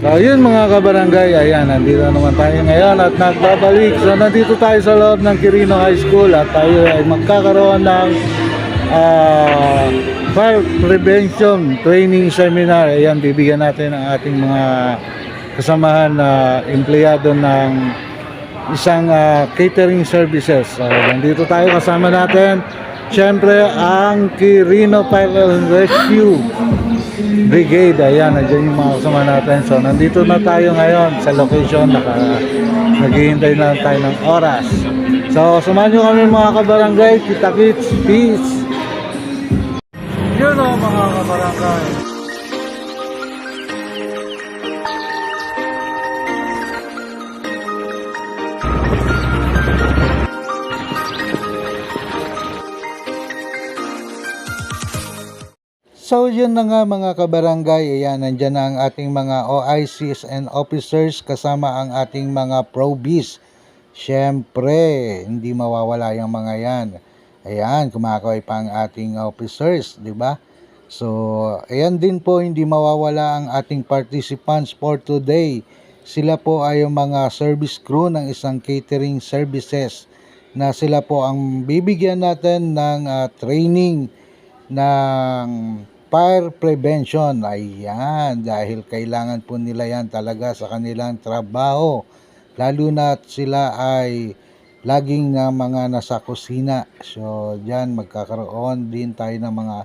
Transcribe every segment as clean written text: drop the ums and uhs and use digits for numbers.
So yun mga kabarangay, ayan, nandito naman tayo ngayon at nagbabalik. So nandito tayo sa loob ng Quirino High School at tayo ay magkakaroon ng fire prevention training seminar. Ayan, bibigyan natin ang ating mga kasamahan na empleyado ng isang catering services. So nandito tayo, kasama natin syempre ang Quirino Fire and Rescue Brigade. Ayan, nandiyan yung mga kasama natin. So nandito na tayo ngayon sa location. Naghihintay na tayo ng oras. So samahan nyo kami mga kabarangay. Kita-kits, peace. Yun o mga kabarangay. So yun na nga mga kabarangay, ayan, nandyan na ang ating mga OICs and officers kasama ang ating mga probis. Siyempre, hindi mawawala yung mga yan. Ayan, kumakaway pa ang ating officers, di ba? So, ayan din po, hindi mawawala ang ating participants for today. Sila po ay yung mga service crew ng isang catering services na sila po ang bibigyan natin ng training ng fire prevention. Ayan, dahil kailangan po nila yan talaga sa kanilang trabaho, lalo na sila ay laging mga nasa kusina. So dyan magkakaroon din tayo ng mga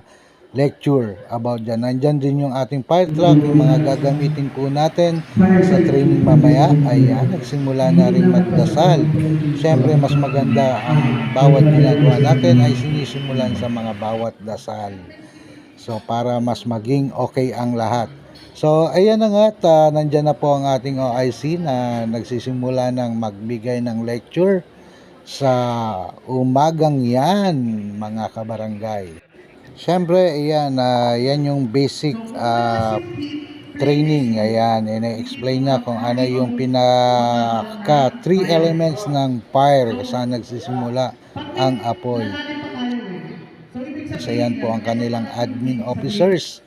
lecture about dyan. Nandyan din yung ating fire truck, yung mga gagamitin po natin sa training mamaya. Ayan, nagsimula na rin magdasal. Siyempre mas maganda ang bawat ginagawa natin ay sinisimulan sa mga bawat dasal. So para mas maging okay ang lahat. So ayan na nga, nandyan na po ang ating OIC na nagsisimula ng magbigay ng lecture sa umagang yan mga kabarangay. Siyempre ayan, yan yung basic training. Ayan, ina-explain na kung ano yung pinaka 3 elements ng fire saan nagsisimula ang apoy. So yan po ang kanilang admin officers.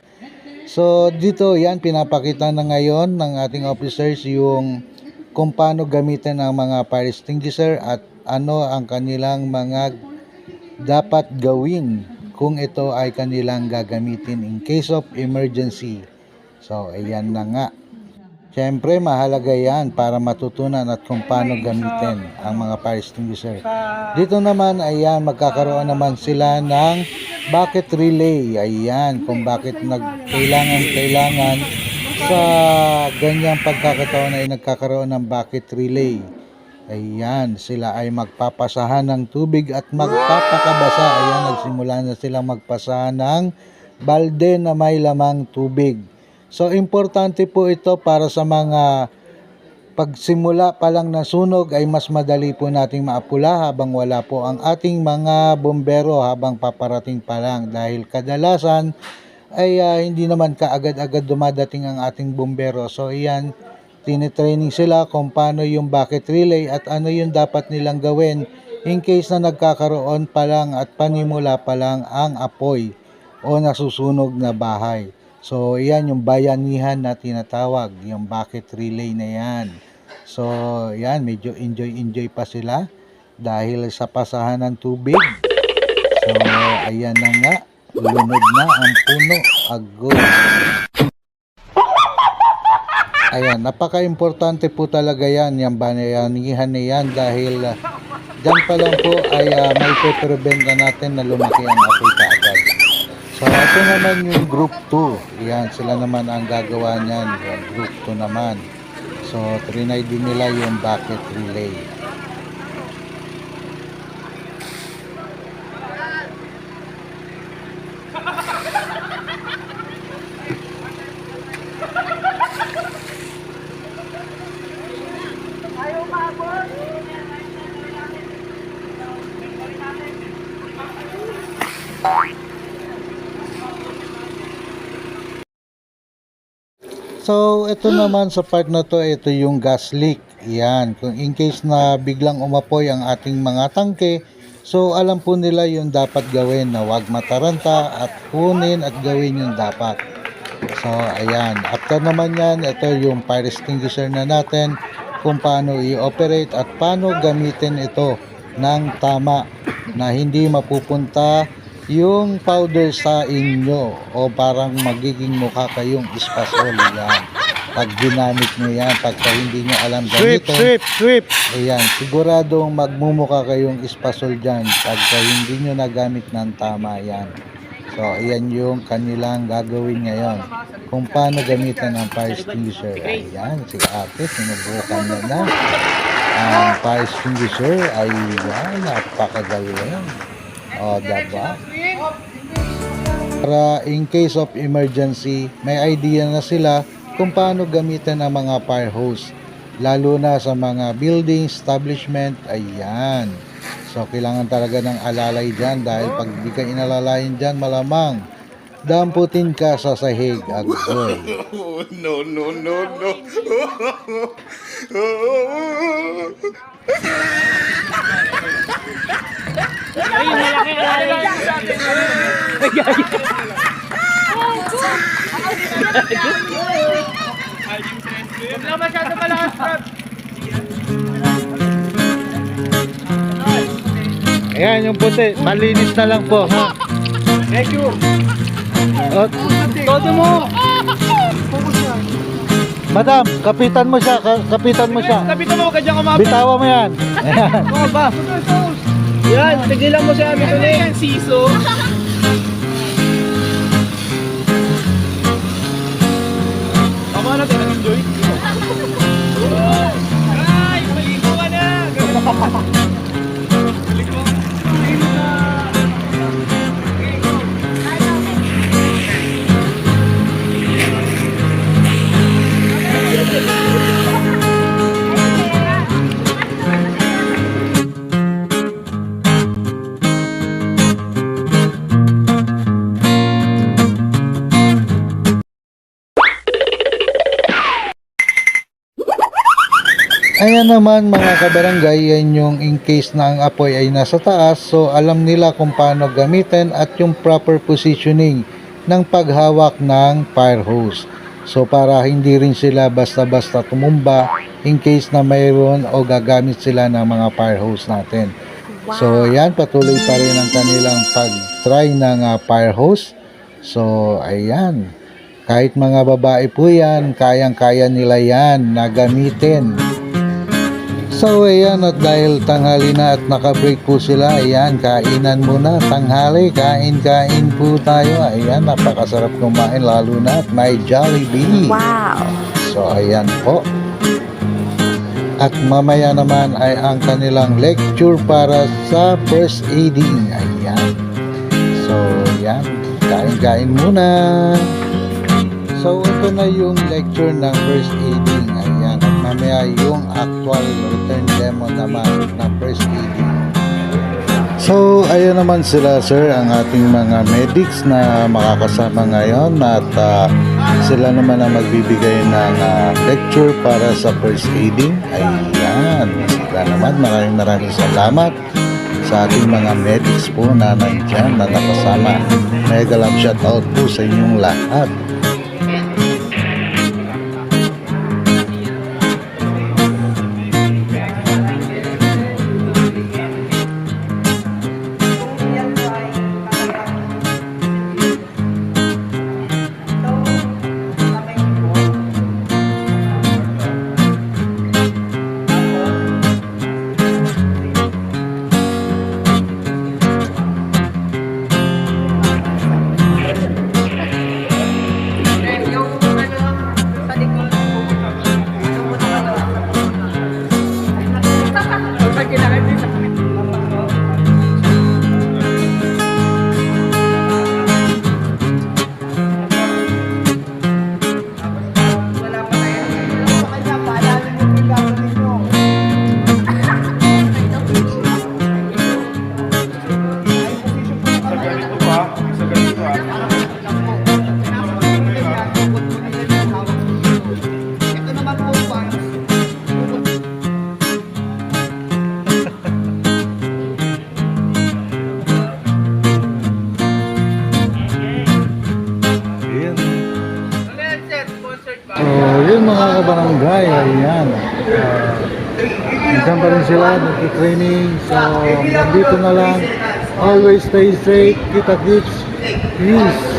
So dito yan, pinapakita na ngayon ng ating officers yung kung paano gamitin ang mga fire extinguisher at ano ang kanilang mga dapat gawin kung ito ay kanilang gagamitin in case of emergency. So ayan na nga. Siyempre mahalaga yan para matutunan at kung paano gamitin ang mga fire extinguisher. Dito naman ayan, magkakaroon naman sila ng bucket relay. Ayan, kung bakit kailangan sa ganyang pagkakataon ay nagkakaroon ng bucket relay. Ayan, sila ay magpapasahan ng tubig at magpapakabasa. Ayan, nagsimula na silang magpasahan ng balde na may lamang tubig. So, importante po ito para sa mga pagsimula pa lang ng sunog ay mas madali po nating maapula habang wala po ang ating mga bombero habang paparating pa lang. Dahil kadalasan ay hindi naman kaagad-agad dumadating ang ating bombero. So, iyan, tinitraining sila kung paano yung bucket relay at ano yung dapat nilang gawin in case na nagkakaroon pa lang at panimula pa lang ang apoy o nasusunog na bahay. So, iyan yung bayanihan na tinatawag, yung bucket relay na yan. So, yan, medyo enjoy pa sila dahil sa pasahan ng tubig. So, ayan na nga, lunod na ang puno, agos. Ayan, napaka-importante po talaga yan, yung bayanihan na yan dahil dyan pa lang po ay may pe-prevent na natin na lumaki ang apoy kaagad. So, ito naman yung group 2. Yan, sila naman ang gagawa niyan. Yung group 2 naman. So, trinay din nila yung bucket relay. So, ito naman sa part na to, ito yung gas leak. Yan, kung in case na biglang umapoy ang ating mga tangke, so alam po nila yung dapat gawin na wag mataranta at kunin at gawin yung dapat. So, ayan. After naman yan, ito yung fire extinguisher na natin kung paano i-operate at paano gamitin ito ng tama na hindi mapupunta yung powder sa inyo o parang magiging mukha kayong espasol yan. Pag ginamit nyo yan, pagka hindi nyo alam gamitin, Sweep. ayan, siguradong magmumukha kayong espasol dyan pagka hindi nyo nagamit ng tama yan. So, ayan yung kanilang gagawin ngayon. Kung paano gamitan ng fire extinguisher. Ayan, si ate, sinubukan niya na. Ang fire extinguisher ay napakagaling. O, diba? Para in case of emergency, may idea na sila kung paano gamitin ang mga fire hose. Lalo na sa mga building, establishment, ayan. So, kailangan talaga ng alalay dyan dahil pag di ka inalalayan dyan, malamang damputin ka sa sahig, agoy. No, no, no, no. Ayan, yung puti, malinis na lang po, ha? Thank you. At, Todo mo. madam, kapitan mo siya, kapitan mo siya. Kapitan mo, kanya kumapit. Bitawa mo yan. Ayan. Oo ba? Yan, tigilan mo siya. Ano yan, siso? Tama na, enjoy. Ay, maligo ka na. Ayan naman mga kabarangay, yan yung in case na ang apoy ay nasa taas, so alam nila kung paano gamitin at yung proper positioning ng paghawak ng fire hose. So para hindi rin sila basta-basta tumumba in case na mayroon o gagamit sila ng mga fire hose natin. So yan, patuloy pa rin ang kanilang pag-try ng fire hose. So ayan, kahit mga babae po yan, kayang-kaya nila yan na gamitin. So ayan, at dahil tanghali na at naka-break po sila, ayan, kainan muna, tanghali, kain po tayo. Ayan, napakasarap kumain lalo na at may Jollibee. Wow! So ayan po. At mamaya naman ay ang kanilang lecture para sa first aiding. Ayan. So ayan, kain muna. So ito na yung lecture ng first aiding. Ayan, at mamaya yung actual return demo naman ng first aiding. So ayan naman sila sir, ang ating mga medics na makakasama ngayon at sila naman ang magbibigay ng lecture para sa first aiding. Ayan, sila naman, maraming salamat sa ating mga medics po na nandyan na nakasama. Mega love shoutout po sa inyong lahat. barangay. Ayan. Nandiyan pa rin sila, nagtitraining. So, nandito na lang. Always stay safe. Kita-kits. Peace.